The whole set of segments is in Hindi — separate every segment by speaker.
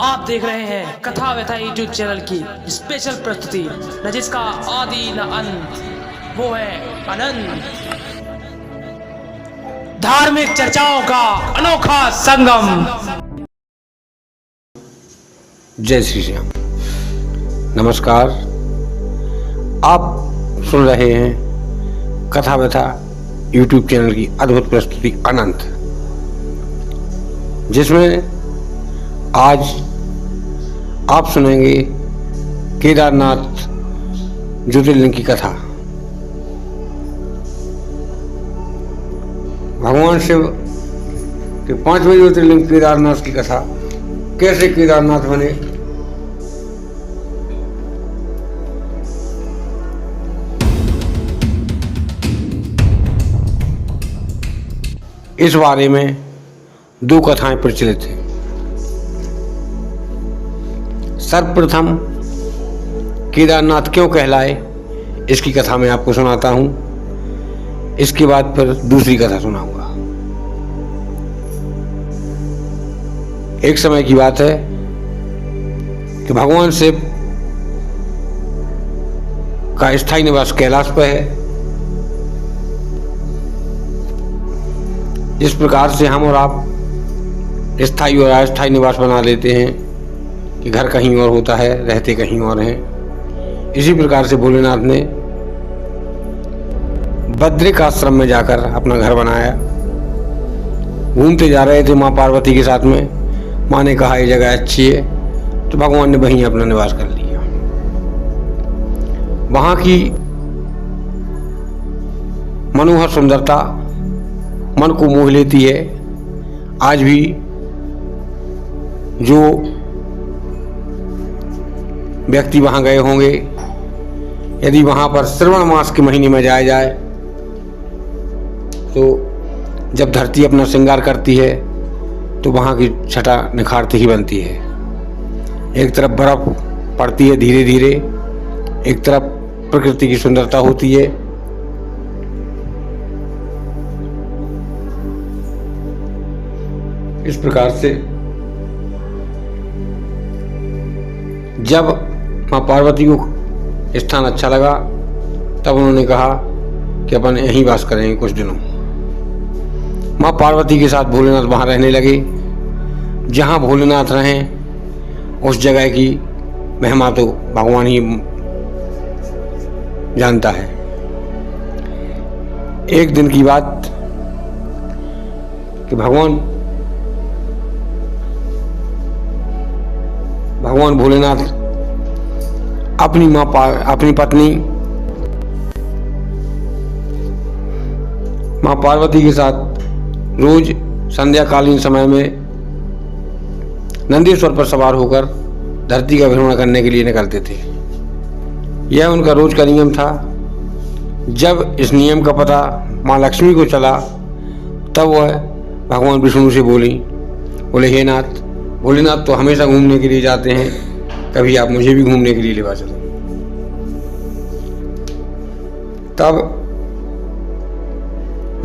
Speaker 1: आप देख रहे हैं कथा व्यथा यूट्यूब चैनल की स्पेशल प्रस्तुति, न जिसका आदि न अंत, वो है अनंत। धार्मिक चर्चाओं का अनोखा संगम।
Speaker 2: जय श्री श्याम। नमस्कार, आप सुन रहे हैं कथा व्यथा यूट्यूब चैनल की अद्भुत प्रस्तुति अनंत, जिसमें आज आप सुनेंगे केदारनाथ ज्योतिर्लिंग की कथा। भगवान शिव के 5वें ज्योतिर्लिंग केदारनाथ की कथा। कैसे केदारनाथ बने, इस बारे में दो कथाएं प्रचलित हैं। सर्वप्रथम केदारनाथ क्यों कहलाए, इसकी कथा मैं आपको सुनाता हूं। इसके बाद फिर दूसरी कथा सुनाऊंगा। एक समय की बात है कि भगवान शिव का स्थायी निवास कैलाश पर है। जिस प्रकार से हम और आप स्थायी और अस्थायी निवास बना लेते हैं कि घर कहीं और होता है, रहते कहीं और हैं, इसी प्रकार से भोलेनाथ ने बद्रिक आश्रम में जाकर अपना घर बनाया। घूमते जा रहे थे माँ पार्वती के साथ में। माँ ने कहा ये जगह अच्छी है, तो भगवान ने वहीं अपना निवास कर लिया। वहाँ की मनोहर सुंदरता मन को मोह लेती है। आज भी जो व्यक्ति वहाँ गए होंगे, यदि वहाँ पर श्रावण मास के महीने में जाया जाए तो जब धरती अपना श्रृंगार करती है तो वहाँ की छटा निखारती ही बनती है। एक तरफ बर्फ पड़ती है धीरे धीरे, एक तरफ प्रकृति की सुंदरता होती है। इस प्रकार से जब माँ पार्वती को स्थान अच्छा लगा, तब उन्होंने कहा कि अपन यहीं वास करेंगे कुछ दिनों। माँ पार्वती के साथ भोलेनाथ वहाँ रहने लगे। जहाँ भोलेनाथ रहें उस जगह की महिमा तो भगवान ही जानता है। एक दिन की बात कि भगवान भोलेनाथ अपनी पत्नी माँ पार्वती के साथ रोज संध्याकालीन समय में नंदीश्वर पर सवार होकर धरती का भ्रमण करने के लिए निकलते थे। यह उनका रोज का नियम था। जब इस नियम का पता माँ लक्ष्मी को चला, तब वह भगवान विष्णु से बोले हे नाथ, भोलेनाथ तो हमेशा घूमने के लिए जाते हैं, कभी आप मुझे भी घूमने के लिए लेवा चलो। तब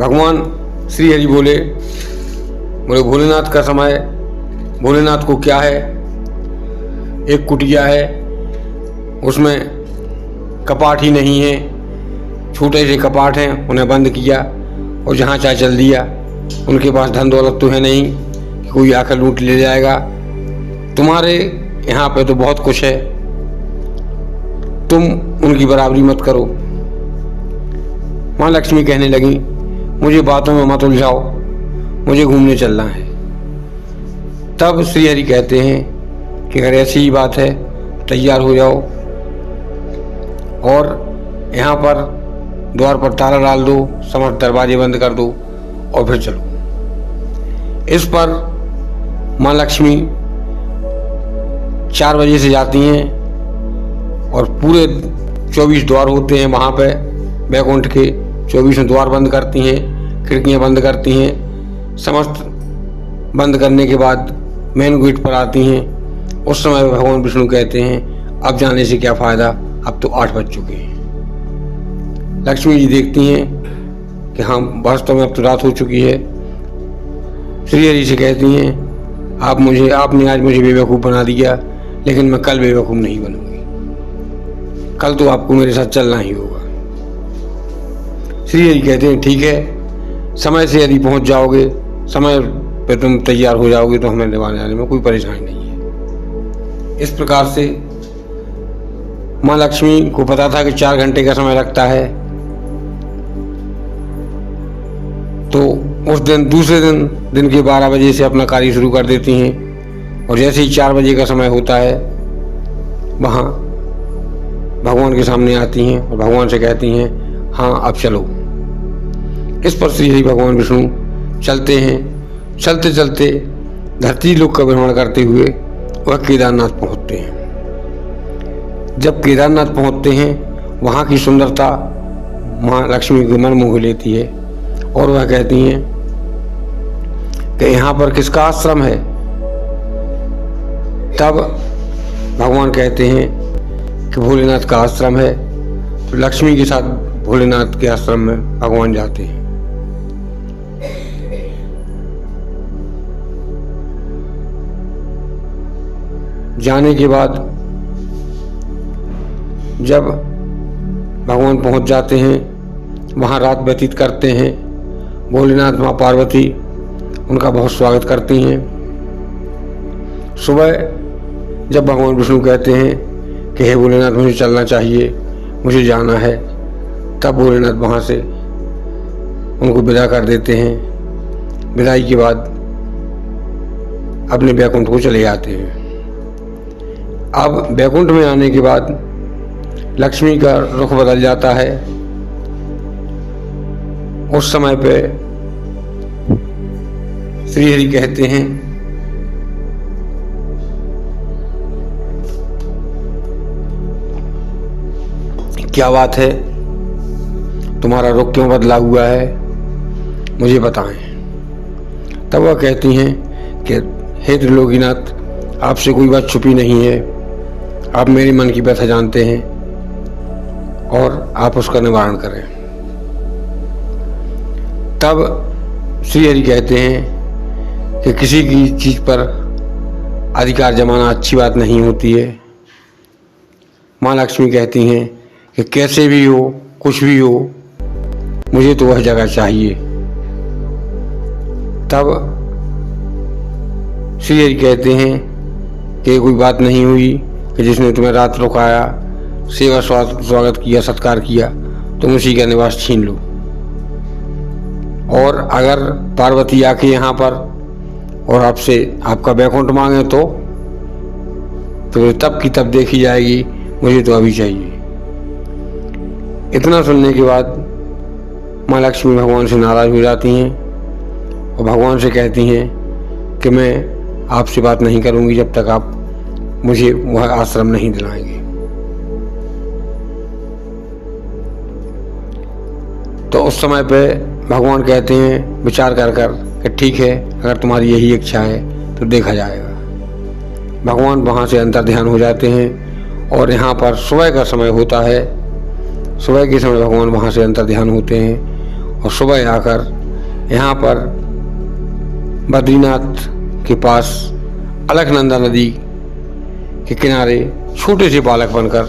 Speaker 2: भगवान श्री हरि बोले भोलेनाथ का समय, भोलेनाथ को क्या है, एक कुटिया है, उसमें कपाट ही नहीं है, छोटे से कपाट हैं, उन्हें बंद किया और जहाँ चाहे चल दिया। उनके पास धन दौलत तो है नहीं कि कोई आकर लूट ले जाएगा। तुम्हारे यहाँ पे तो बहुत कुछ है, तुम उनकी बराबरी मत करो। माँ लक्ष्मी कहने लगी मुझे बातों में मत उलझाओ, मुझे घूमने चलना है। तब श्री हरि कहते हैं कि अगर ऐसी ही बात है तैयार हो जाओ और यहाँ पर द्वार पर ताला डाल दो, समस्त दरवाजे बंद कर दो और फिर चलो। इस पर माँ लक्ष्मी 4 बजे से जाती हैं और पूरे 24 द्वार होते हैं वहाँ पे बैकुंठ के। 24 द्वार बंद करती हैं, खिड़कियाँ बंद करती हैं। समस्त बंद करने के बाद मेन गेट पर आती हैं। उस समय भगवान विष्णु कहते हैं अब जाने से क्या फ़ायदा, अब तो 8 बज चुके हैं। लक्ष्मी जी देखती हैं कि हाँ वास्तव में अब तो रात हो चुकी है। श्री हरि से कहती हैं आपने आज मुझे बेवकूफ़ बना दिया, लेकिन मैं कल बेवकूफ़ नहीं बनूंगी। कल तो आपको मेरे साथ चलना ही होगा। श्री हरि कहते हैं ठीक है, समय से यदि पहुंच जाओगे, समय पे तुम तैयार हो जाओगे तो हमें लेवाने आने में कोई परेशानी नहीं है। इस प्रकार से माँ लक्ष्मी को पता था कि 4 घंटे का समय लगता है, तो उस दिन दूसरे दिन के 12 बजे से अपना कार्य शुरू कर देती हैं। और जैसे ही 4 बजे का समय होता है, वहाँ भगवान के सामने आती हैं और भगवान से कहती हैं हाँ अब चलो। इस पर श्री हरि भगवान विष्णु चलते हैं। चलते चलते धरती लोक का भ्रमण करते हुए वह केदारनाथ पहुँचते हैं। जब केदारनाथ पहुँचते हैं, वहाँ की सुंदरता माँ लक्ष्मी को मन मोह लेती है और वह कहती हैं कि यहाँ पर किसका आश्रम है। तब भगवान कहते हैं कि भोलेनाथ का आश्रम है। तो लक्ष्मी के साथ भोलेनाथ के आश्रम में भगवान जाते हैं। जाने के बाद जब भगवान पहुंच जाते हैं, वहाँ रात व्यतीत करते हैं। भोलेनाथ माँ पार्वती उनका बहुत स्वागत करती हैं। सुबह जब भगवान विष्णु कहते हैं कि हे भोलेनाथ मुझे चलना चाहिए, मुझे जाना है, तब भोलेनाथ वहाँ से उनको विदा कर देते हैं। विदाई के बाद अपने बैकुंठ को चले जाते हैं। अब बैकुंठ में आने के बाद लक्ष्मी का रुख बदल जाता है। उस समय पे श्री हरि कहते हैं क्या बात है, तुम्हारा रुख क्यों बदला हुआ है, मुझे बताएं। तब वह कहती हैं कि हे त्रिलोकीनाथ, आपसे कोई बात छुपी नहीं है, आप मेरे मन की व्यथा जानते हैं और आप उसका निवारण करें। तब श्री हरि कहते हैं कि किसी की चीज़ पर अधिकार जमाना अच्छी बात नहीं होती है। माँ लक्ष्मी कहती हैं कि कैसे भी हो, कुछ भी हो, मुझे तो वह जगह चाहिए। तब श्री हरि कहते हैं कि कोई बात नहीं हुई कि जिसने तुम्हें रात रुकाया, सेवा स्वागत किया, सत्कार किया, तुम उसी का निवास छीन लो। और अगर पार्वती आके यहाँ पर और आपसे आपका बैकुंठ मांगे तो तब की तब देखी जाएगी, मुझे तो अभी चाहिए। इतना सुनने के बाद माँ लक्ष्मी भगवान से नाराज हो जाती हैं और भगवान से कहती हैं कि मैं आपसे बात नहीं करूँगी जब तक आप मुझे वह आश्रम नहीं दिलाएंगे। तो उस समय पे भगवान कहते हैं विचार कर कि ठीक है, अगर तुम्हारी यही इच्छा है तो देखा जाएगा। भगवान वहाँ से अंतर्ध्यान हो जाते हैं और यहाँ पर सुबह का समय होता है। सुबह के समय भगवान वहाँ से अंतर्ध्यान होते हैं और सुबह आकर यहाँ पर बद्रीनाथ के पास अलकनंदा नदी के किनारे छोटे से बालक बनकर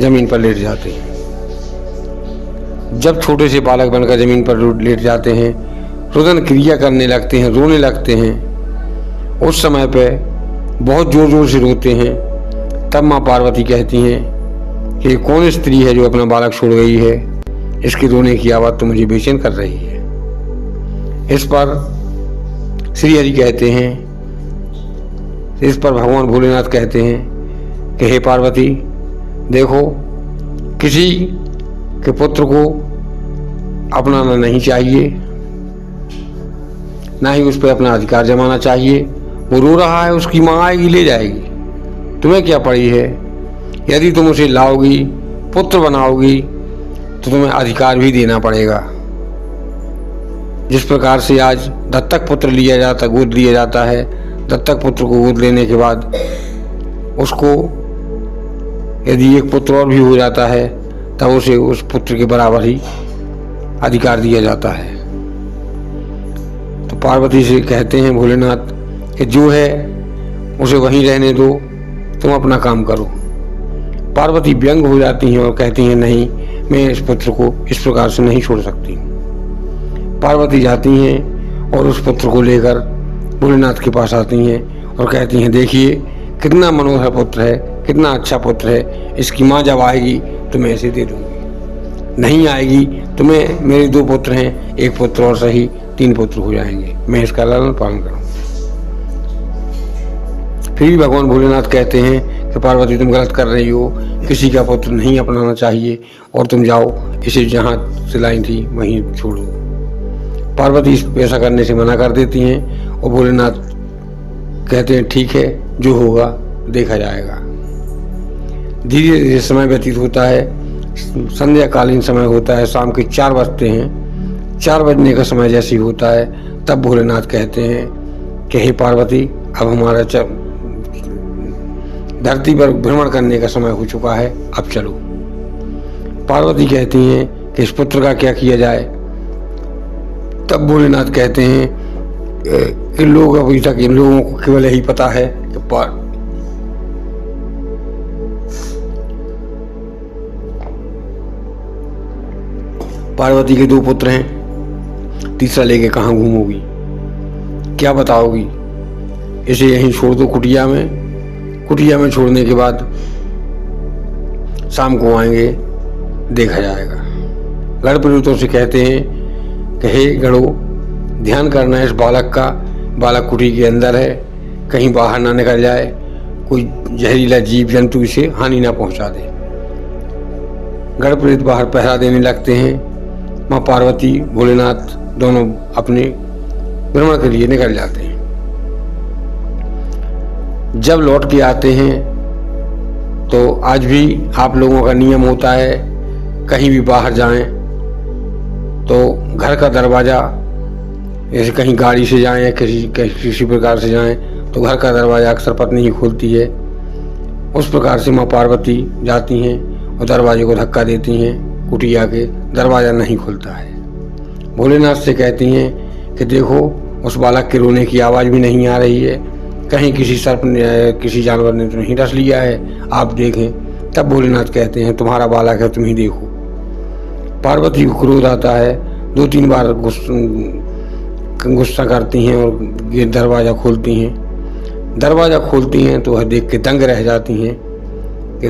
Speaker 2: जमीन पर लेट जाते हैं। जब छोटे से बालक बनकर जमीन पर लेट जाते हैं, रुदन क्रिया करने लगते हैं, रोने लगते हैं। उस समय पे बहुत जोर जोर से रोते हैं। तब माँ पार्वती कहती हैं कि कौन स्त्री है जो अपना बालक छोड़ गई है, इसके रोने की आवाज़ तो मुझे बेचैन कर रही है। इस पर श्री हरि कहते हैं, इस पर भगवान भोलेनाथ कहते हैं कि हे पार्वती, देखो किसी के पुत्र को अपनाना नहीं चाहिए, ना ही उस पर अपना अधिकार जमाना चाहिए। वो रो रहा है, उसकी माँ आएगी ले जाएगी, तुम्हें क्या पड़ी है। यदि तुम उसे लाओगी, पुत्र बनाओगी, तो तुम्हें अधिकार भी देना पड़ेगा। जिस प्रकार से आज दत्तक पुत्र लिया जाता, गोद लिया जाता है, दत्तक पुत्र को गोद लेने के बाद उसको यदि एक पुत्र और भी हो जाता है तब उसे उस पुत्र के बराबर ही अधिकार दिया जाता है। तो पार्वती से कहते हैं भोलेनाथ कि जो है उसे वहीं रहने दो, तुम अपना काम करो। पार्वती व्यंग हो जाती हैं और कहती हैं नहीं, मैं इस पुत्र को इस प्रकार से नहीं छोड़ सकती। पार्वती जाती हैं और उस पुत्र को लेकर भोलेनाथ के पास आती हैं और कहती हैं देखिए कितना मनोहर पुत्र है, कितना अच्छा पुत्र है, इसकी माँ जब आएगी तो मैं इसे दे दूंगी, नहीं आएगी तो मैं, मेरे 2 पुत्र हैं, 1 पुत्र और सही 3 पुत्र हो जाएंगे, मैं इसका लालन पालन करूँगा। फिर भी भगवान भोलेनाथ कहते हैं कि पार्वती तुम गलत कर रही हो, किसी का पुत्र नहीं अपनाना चाहिए और तुम जाओ इसे जहाँ से लाई थी वहीं छोड़ो। पार्वती ऐसा करने से मना कर देती हैं और भोलेनाथ कहते हैं ठीक है, जो होगा देखा जाएगा। धीरे धीरे समय व्यतीत होता है, संध्याकालीन समय होता है, शाम के 4 बजते हैं। 4 बजने का समय जैसे ही होता है तब भोलेनाथ कहते हैं कि हे पार्वती, अब हमारा धरती पर भ्रमण करने का समय हो चुका है, अब चलो। पार्वती कहती हैं कि इस पुत्र का क्या किया जाए। तब भोलेनाथ कहते हैं कि लोग अभी तक इन लोगों को केवल यही पता है कि पार्वती के 2 पुत्र हैं, तीसरा लेके कहाँ घूमोगी, क्या बताओगी, इसे यहीं छोड़ दो कुटिया में। कुटिया में छोड़ने के बाद शाम को आएंगे, देखा जाएगा। गढ़ पुरोहितों से कहते हैं कि हे गढ़ो, ध्यान करना है इस बालक का, बालक कुटी के अंदर है, कहीं बाहर ना निकल जाए, कोई जहरीला जीव जंतु इसे हानि ना पहुंचा दे। गढ़ पुरोहित बाहर पहरा देने लगते हैं। माँ पार्वती भोलेनाथ दोनों अपने भ्रमण के लिए निकल जाते हैं। जब लौट के आते हैं तो आज भी आप लोगों का नियम होता है, कहीं भी बाहर जाएं तो घर का दरवाज़ा, जैसे कहीं गाड़ी से जाएं या किसी प्रकार से जाएं तो घर का दरवाज़ा अक्सर पत्नी ही खोलती है। उस प्रकार से माँ पार्वती जाती हैं और दरवाजे को धक्का देती हैं, कुटिया के दरवाज़ा नहीं खुलता है। भोलेनाथ से कहती हैं कि देखो उस बालक के रोने की आवाज़ भी नहीं आ रही है, कहीं किसी सर्प ने, किसी जानवर ने तो नहीं डस लिया है, आप देखें। तब भोलेनाथ कहते हैं तुम्हारा बालक है, तुम ही देखो। पार्वती को क्रोध आता है, 2-3 बार गुस्सा करती हैं और ये दरवाज़ा खोलती हैं। दरवाज़ा खोलती हैं तो वह देख के दंग रह जाती हैं कि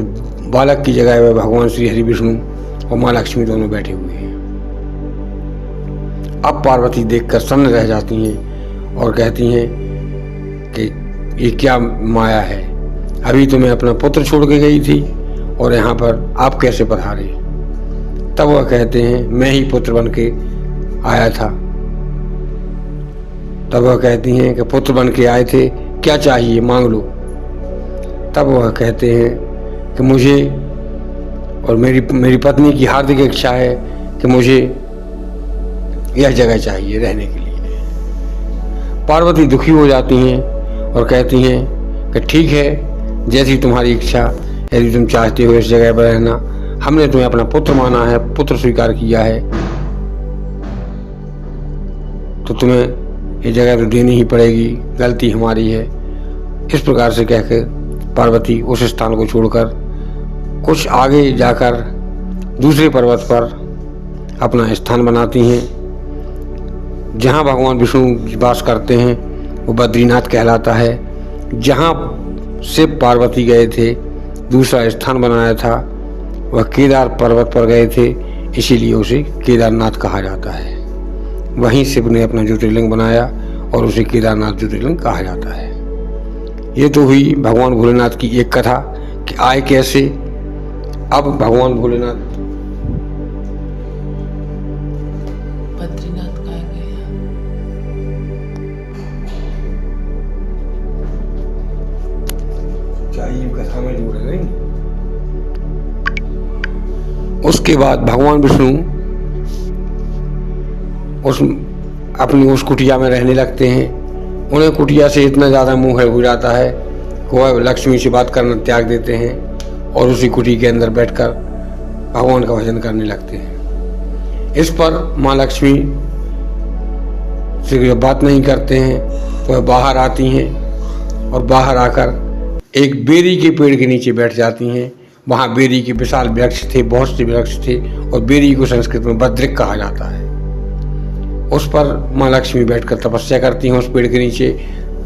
Speaker 2: बालक की जगह में भगवान श्री हरि विष्णु और माँ लक्ष्मी दोनों बैठे हुए हैं। अब पार्वती देखकर सन्न रह जाती हैं और कहती हैं कि ये क्या माया है, अभी तो मैं अपना पुत्र छोड़ के गई थी और यहाँ पर आप कैसे पधारे। तब वह कहते हैं मैं ही पुत्र बन के आया था। तब वह कहती हैं कि पुत्र बन के आए थे, क्या चाहिए मांग लो। तब वह कहते हैं कि मुझे और मेरी पत्नी की हार्दिक इच्छा है कि मुझे यह जगह चाहिए रहने के लिए। पार्वती दुखी हो जाती हैं और कहती हैं कि ठीक है, जैसी तुम्हारी इच्छा, यदि तुम चाहते हो इस जगह पर रहना, हमने तुम्हें अपना पुत्र माना है, पुत्र स्वीकार किया है, तो तुम्हें ये जगह तो देनी ही पड़ेगी, गलती हमारी है। इस प्रकार से कहकर पार्वती उस स्थान को छोड़कर कुछ आगे जाकर दूसरे पर्वत पर अपना स्थान बनाती हैं। जहाँ भगवान विष्णु वास करते हैं वो बद्रीनाथ कहलाता है। जहाँ से पार्वती गए थे, दूसरा स्थान बनाया था, वह केदार पर्वत पर गए थे, इसीलिए उसे केदारनाथ कहा जाता है। वहीं शिव ने अपना ज्योतिर्लिंग बनाया और उसे केदारनाथ ज्योतिर्लिंग कहा जाता है। ये तो हुई भगवान भोलेनाथ की एक कथा कि आए कैसे। अब भगवान भोलेनाथ
Speaker 1: बद्रीनाथ कहाँ गए?
Speaker 2: कथा में जुड़ गए। उसके बाद भगवान विष्णु अपनी उस कुटिया में रहने लगते हैं। उन्हें कुटिया से इतना ज़्यादा मोह हो जाता है कि वह लक्ष्मी से बात करना त्याग देते हैं और उसी कुटी के अंदर बैठकर भगवान का भजन करने लगते हैं। इस पर माँ लक्ष्मी से जब बात नहीं करते हैं तो वह बाहर आती हैं और बाहर आकर एक बेरी के पेड़ के नीचे बैठ जाती हैं। वहाँ बेरी के विशाल वृक्ष थे, बहुत से वृक्ष थे, और बेरी को संस्कृत में बद्रिक कहा जाता है। उस पर माँ लक्ष्मी बैठकर तपस्या करती हैं उस पेड़ के नीचे।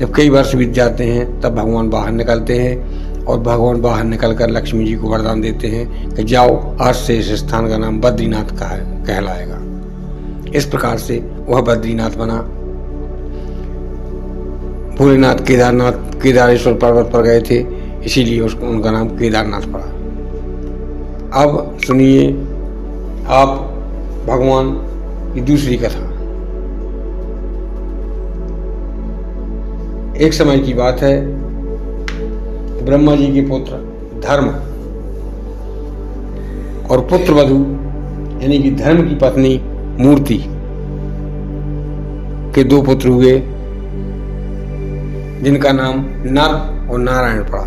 Speaker 2: जब कई वर्ष बीत जाते हैं तब भगवान बाहर निकलते हैं और भगवान बाहर निकलकर लक्ष्मी जी को वरदान देते हैं कि जाओ, आज से इस स्थान का नाम बद्रीनाथ का कहलाएगा। इस प्रकार से वह बद्रीनाथ बना। भोलेनाथ केदारेश्वर पर्वत पर गए थे, इसीलिए उनका नाम केदारनाथ पड़ा। अब सुनिए आप भगवान की दूसरी कथा। एक समय की बात है, ब्रह्मा जी के पुत्र धर्म और पुत्र वधु यानी कि धर्म की पत्नी मूर्ति के दो पुत्र हुए, जिनका नाम नर और नारायण पड़ा।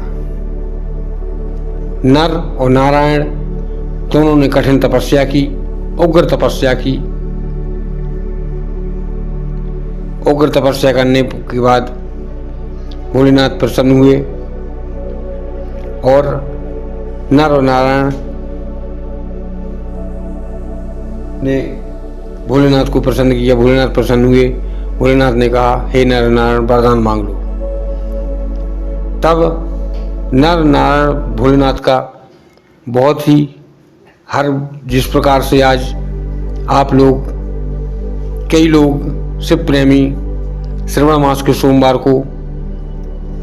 Speaker 2: नर और नारायण दोनों ने कठिन तपस्या की, उग्र तपस्या की। उग्र तपस्या करने के बाद भोलेनाथ प्रसन्न हुए और नर और नारायण ने भोलेनाथ को प्रसन्न किया। भोलेनाथ प्रसन्न हुए। भोलेनाथ ने कहा, हे नर नारायण, वरदान मांग लो। तब नर नारायण भोलेनाथ का बहुत ही जिस प्रकार से आज आप लोग कई लोग शिव प्रेमी श्रवण मास के सोमवार को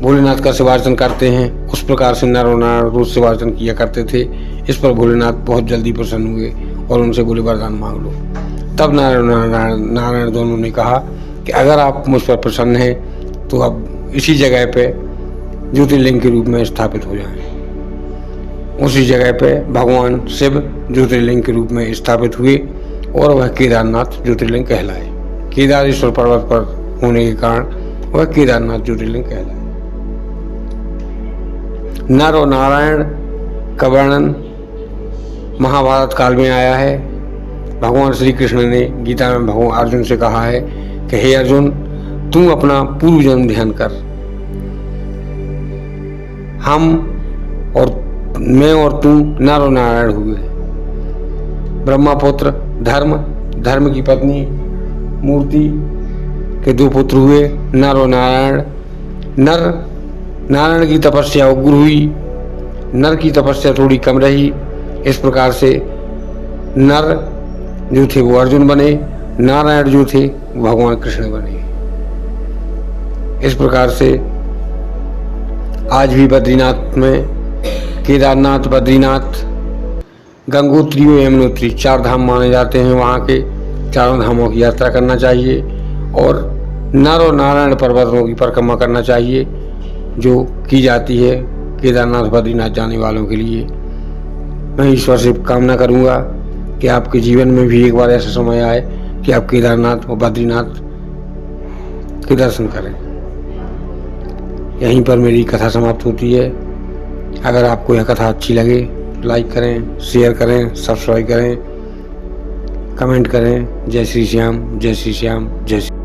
Speaker 2: भोलेनाथ का शिवार्चन करते हैं, उस प्रकार से नर और नारायण रोज शिवार्चन किया करते थे। इस पर भोलेनाथ बहुत जल्दी प्रसन्न हुए और उनसे बोले, वरदान मांग लो। तब नारायण दोनों ने कहा कि अगर आप मुझ पर प्रसन्न हैं तो अब इसी जगह पे ज्योतिर्लिंग के रूप में स्थापित हो जाएं। उसी जगह पे भगवान शिव ज्योतिर्लिंग के रूप में स्थापित हुए और वह केदारनाथ ज्योतिर्लिंग कहलाए। केदारेश्वर पर्वत पर होने के कारण वह केदारनाथ ज्योतिर्लिंग कहलाए। नर और नारायण का वर्णन महाभारत काल में आया है। भगवान श्री कृष्ण ने गीता में भगवान अर्जुन से कहा है कि हे अर्जुन, तू अपना पूर्व जन्म ध्यान कर। हम और मैं और तू नर और नारायण हुए। ब्रह्मा पुत्र धर्म की पत्नी मूर्ति के दो पुत्र हुए, नर और नारायण। नारायण की तपस्या उग्र हुई, नर की तपस्या थोड़ी कम रही। इस प्रकार से नर जो थे वो अर्जुन बने, नारायण जो थे वो भगवान कृष्ण बने। इस प्रकार से आज भी बद्रीनाथ में केदारनाथ, बद्रीनाथ, गंगोत्री और यमुनोत्री 4 धाम माने जाते हैं। वहाँ के चारों धामों की यात्रा करना चाहिए और नर और नारायण पर्वतों की परिक्रमा करना चाहिए, जो की जाती है केदारनाथ बद्रीनाथ जाने वालों के लिए। मैं ईश्वर से कामना करूँगा कि आपके जीवन में भी एक बार ऐसा समय आए कि आप केदारनाथ और बद्रीनाथ के दर्शन करें। यहीं पर मेरी कथा समाप्त होती है। अगर आपको यह कथा अच्छी लगे तो लाइक करें, शेयर करें, सब्सक्राइब करें, कमेंट करें। जय श्री श्याम, जय श्री श्याम, जय श्री